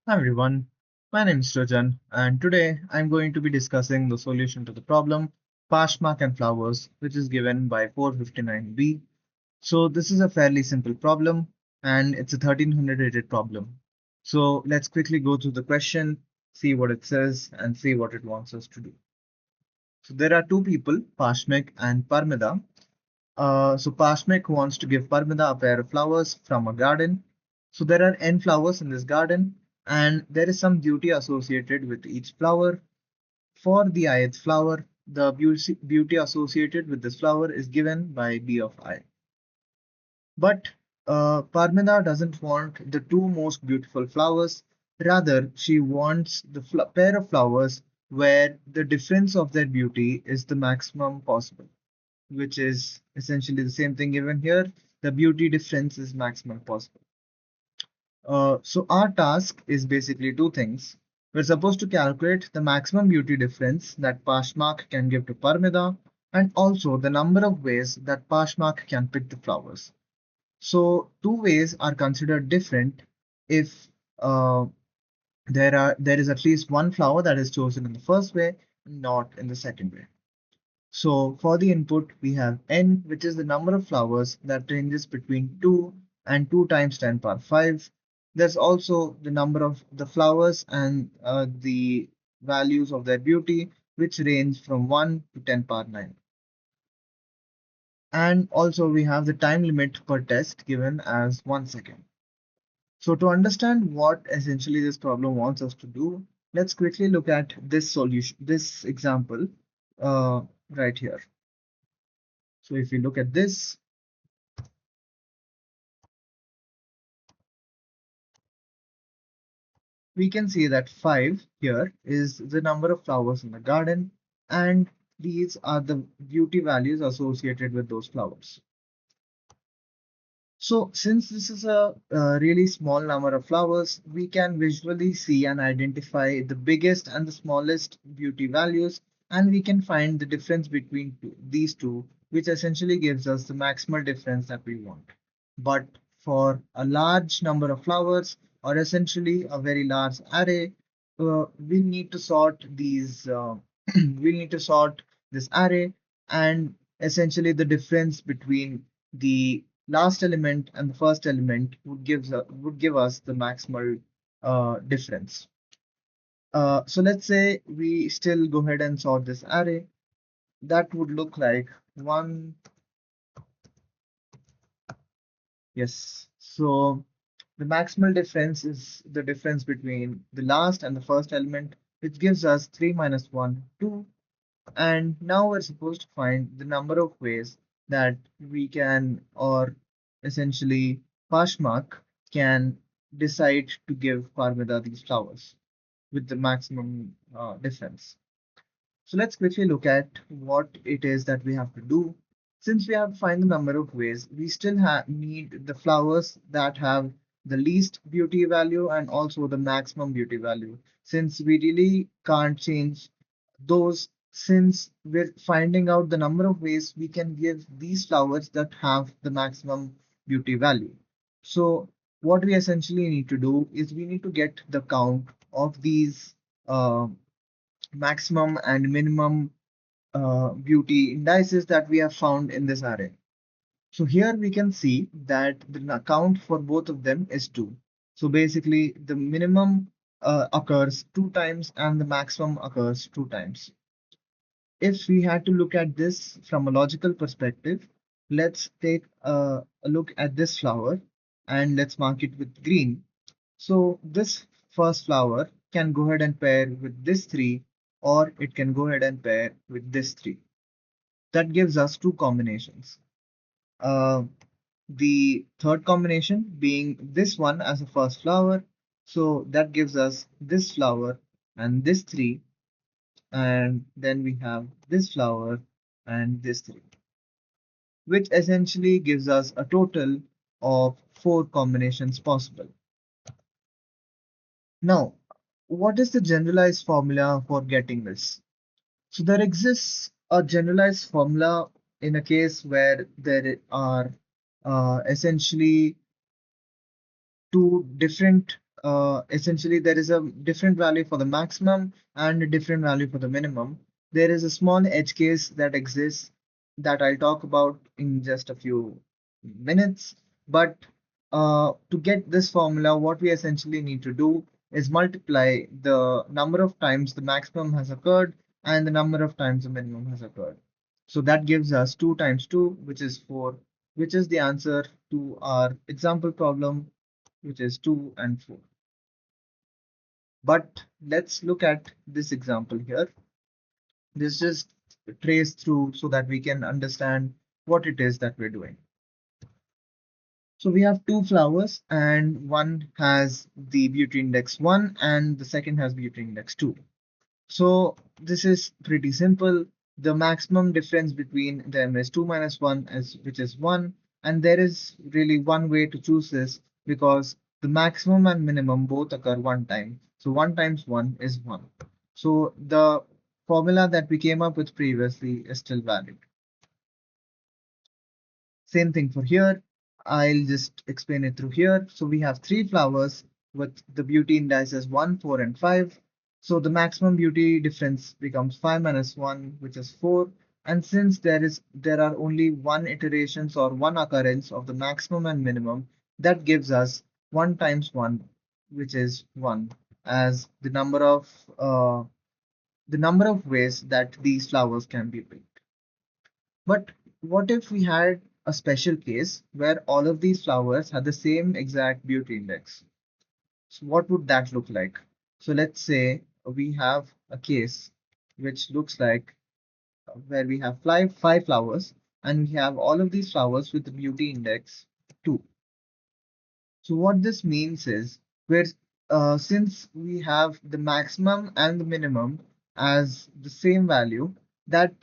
Hi everyone, my name is Rajan, and today I'm going to be discussing the solution to the problem Pashmak and flowers, which is given by 459b. So this is a fairly simple problem, and it's a 1300 rated problem. So let's quickly go through the question, see what it says, and see what it wants us to do. So there are two people, Pashmak and Parmida. So Pashmak wants to give Parmida a pair of flowers from a garden. So there are n flowers in this garden, and there is some beauty associated with each flower. For the ith flower, the beauty associated with this flower is given by b of I. But Parmida doesn't want the two most beautiful flowers. Rather, she wants the pair of flowers where the difference of their beauty is the maximum possible, which is essentially the same thing given here. The beauty difference is maximum possible. So our task is basically two things. We're supposed to calculate the maximum beauty difference that Pashmak can give to Parmida, and also the number of ways that Pashmak can pick the flowers. So two ways are considered different if there is at least one flower that is chosen in the first way, not in the second way. So for the input, we have n, which is the number of flowers that ranges between 2 and 2 times 10 power 5. There's also the number of the flowers and the values of their beauty, which range from 1 to 10 power 9. And also we have the time limit per test given as 1 second. So to understand what essentially this problem wants us to do, let's quickly look at this solution, this example right here. So if we look at this, we can see that 5 here is the number of flowers in the garden, and these are the beauty values associated with those flowers. So since this is a really small number of flowers, we can visually see and identify the biggest and the smallest beauty values, and we can find the difference between these two, which essentially gives us the maximal difference that we want. But for a large number of flowers, or essentially a very large array, we need to sort these. We need to sort this array, and essentially the difference between the last element and the first element would give us the maximal difference. So let's say we still go ahead and sort this array. That would look like one. Yes. So the maximal difference is the difference between the last and the first element, which gives us 3 minus 1, 2. And now we're supposed to find the number of ways that we can, or essentially Pashmak can decide to give Parmida these flowers with the maximum difference. So let's quickly look at what it is that we have to do. Since we have to find the number of ways, we still need the flowers that have the least beauty value and also the maximum beauty value. Since we really can't change those, since we're finding out the number of ways we can give these flowers that have the maximum beauty value. So what we essentially need to do is we need to get the count of these uh, maximum and minimum beauty indices that we have found in this array. So here we can see that the count for both of them is 2. So basically the minimum occurs 2 times and the maximum occurs 2 times. If we had to look at this from a logical perspective, let's take a look at this flower and let's mark it with green. So this first flower can go ahead and pair with this 3, or it can go ahead and pair with this 3. That gives us two combinations. Uh, the third combination being this one as a first flower. So that gives us this flower and this 3, and then we have this flower and this 3, which essentially gives us a total of 4 combinations possible. Now, what is the generalized formula for getting this? So there exists a generalized formula in a case where there are essentially two different essentially there is a different value for the maximum and a different value for the minimum. There is a small edge case that exists that I'll talk about in just a few minutes. But to get this formula, what we essentially need to do is multiply the number of times the maximum has occurred and the number of times the minimum has occurred. So that gives us 2 times 2, which is 4, which is the answer to our example problem, which is 2 and 4. But let's look at this example here. This just trace through so that we can understand what it is that we're doing. So we have two flowers and one has the beauty index 1 and the second has beauty index 2. So this is pretty simple. The maximum difference between them is 2 minus 1, which is 1. And there is really one way to choose this because the maximum and minimum both occur one time. So 1 times 1 is 1. So the formula that we came up with previously is still valid. Same thing for here. I'll just explain it through here. So we have three flowers with the beauty indices 1, 4, and 5. So the maximum beauty difference becomes 5 minus 1, which is 4. And since there are only one iterations or one occurrence of the maximum and minimum, that gives us 1 times 1, which is 1, as the number of ways that these flowers can be picked. But what if we had a special case where all of these flowers had the same exact beauty index? So what would that look like? So let's say we have a case which looks like where we have five flowers and we have all of these flowers with the beauty index 2. So what this means is where since we have the maximum and the minimum as the same value, that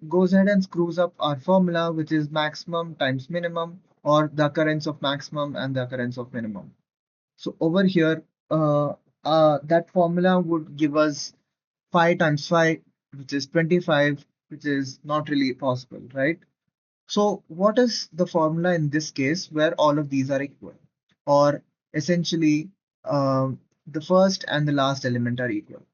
goes ahead and screws up our formula, which is maximum times minimum, or the occurrence of maximum and the occurrence of minimum. So over here, that formula would give us 5 times 5, which is 25, which is not really possible, right? So what is the formula in this case where all of these are equal? Or essentially, the first and the last element are equal.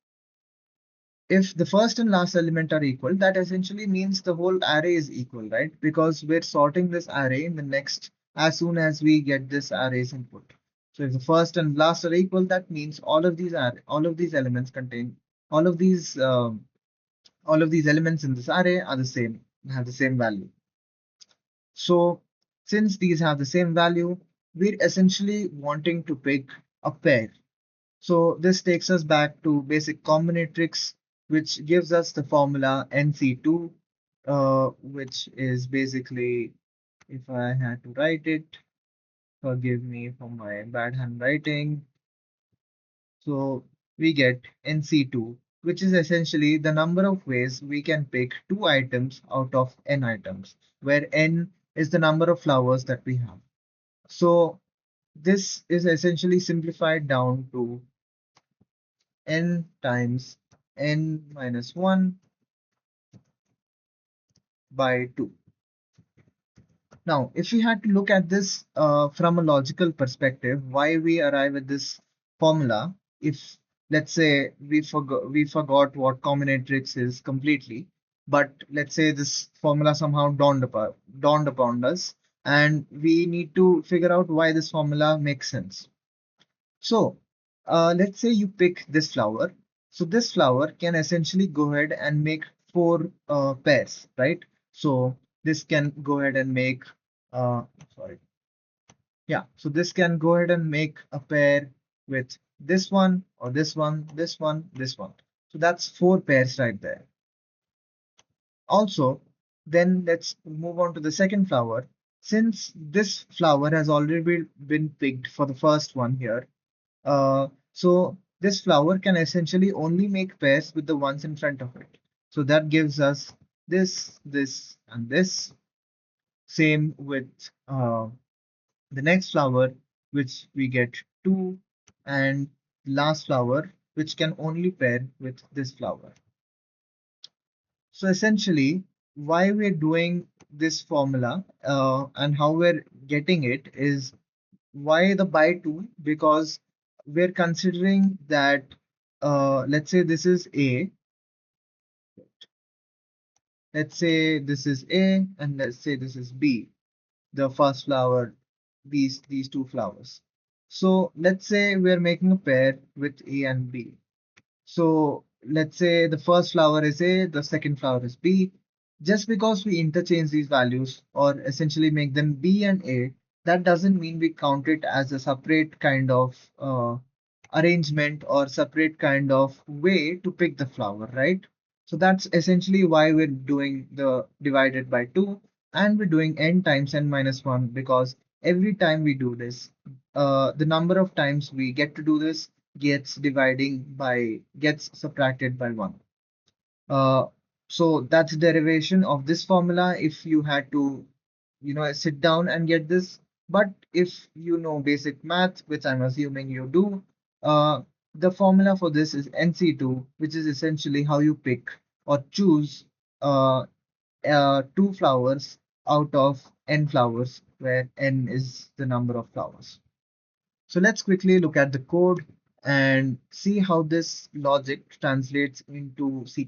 If the first and last element are equal, that essentially means the whole array is equal, right? Because we're sorting this array in the next as soon as we get this array's input. So if the first and last are equal, that means all of these elements contain all of these elements in this array are the same, have the same value. So since these have the same value, we're essentially wanting to pick a pair. So this takes us back to basic combinatorics, which gives us the formula NC2, which is basically, if I had to write it, forgive me for my bad handwriting. So we get NC2, which is essentially the number of ways we can pick two items out of n items, where n is the number of flowers that we have. So this is essentially simplified down to n times n minus 1 by 2. Now, if we had to look at this from a logical perspective, why we arrive at this formula, if let's say we forgot what combinatorics is completely, but let's say this formula somehow dawned upon us, and we need to figure out why this formula makes sense. So, let's say you pick this flower. So this flower can essentially go ahead and make four pairs, right? So this can go ahead and make, uh, sorry, yeah. So this can go ahead and make a pair with this one or this one, this one, this one. So that's four pairs right there. Also, then let's move on to the second flower. Since this flower has already been picked for the first one here, so this flower can essentially only make pairs with the ones in front of it. So that gives us this, and this. Same with the next flower, which we get two, and last flower, which can only pair with this flower. So essentially, why we're doing this formula and how we're getting it is why the by two? Because we're considering that let's say this is A, let's say this is A, and let's say this is B, the first flower, these two flowers. So let's say we're making a pair with A and B. So let's say the first flower is A, the second flower is B. Just because we interchange these values or essentially make them B and A, that doesn't mean we count it as a separate kind of arrangement or separate kind of way to pick the flower, right? So that's essentially why we're doing the divided by 2 and we're doing n times n minus 1 because every time we do this, the number of times we get to do this gets subtracted by 1. Uh, so that's derivation of this formula if you had to, sit down and get this. But if you know basic math, which I'm assuming you do, uh, the formula for this is NC2, which is essentially how you pick or choose uh, two flowers out of n flowers, where n is the number of flowers. So let's quickly look at the code and see how this logic translates into C++.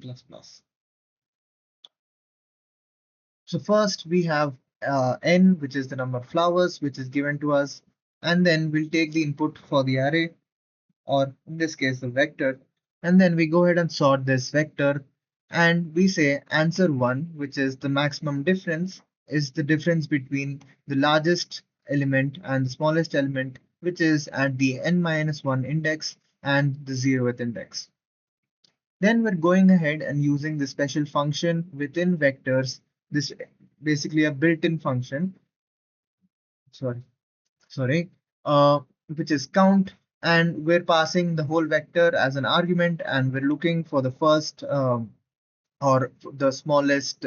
So first we have n, which is the number of flowers, which is given to us, and then we'll take the input for the array, or in this case, the vector, and then we go ahead and sort this vector, and we say answer 1, which is the maximum difference, is the difference between the largest element and the smallest element, which is at the n minus 1 index and the 0th index. Then we're going ahead and using the special function within vectors, this basically a built-in function, sorry, sorry, which is count, and we're passing the whole vector as an argument, and we're looking for the first or the smallest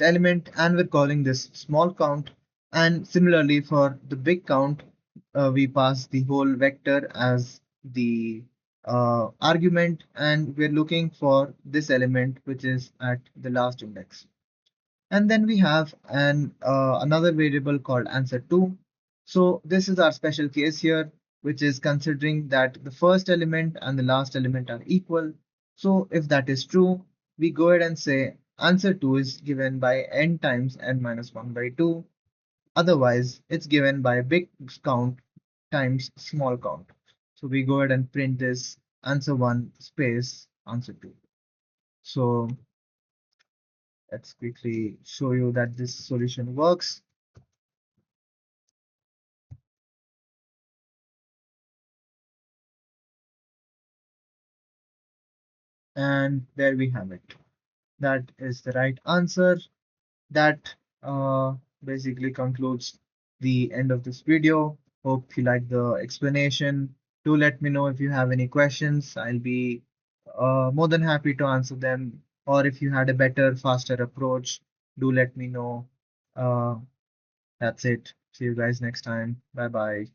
element, and we're calling this small count. And similarly for the big count, we pass the whole vector as the argument, and we're looking for this element which is at the last index. And then we have another variable called answer2. So this is our special case here, which is considering that the first element and the last element are equal. So if that is true, we go ahead and say answer2 is given by n times n minus 1 by 2. Otherwise, it's given by big count times small count. So we go ahead and print this answer1 space answer2. So let's quickly show you that this solution works. And there we have it. That is the right answer. That basically concludes the end of this video. Hope you like the explanation. Do let me know if you have any questions. I'll be more than happy to answer them. Or if you had a better, faster approach, do let me know. Uh, that's it. See you guys next time. Bye bye.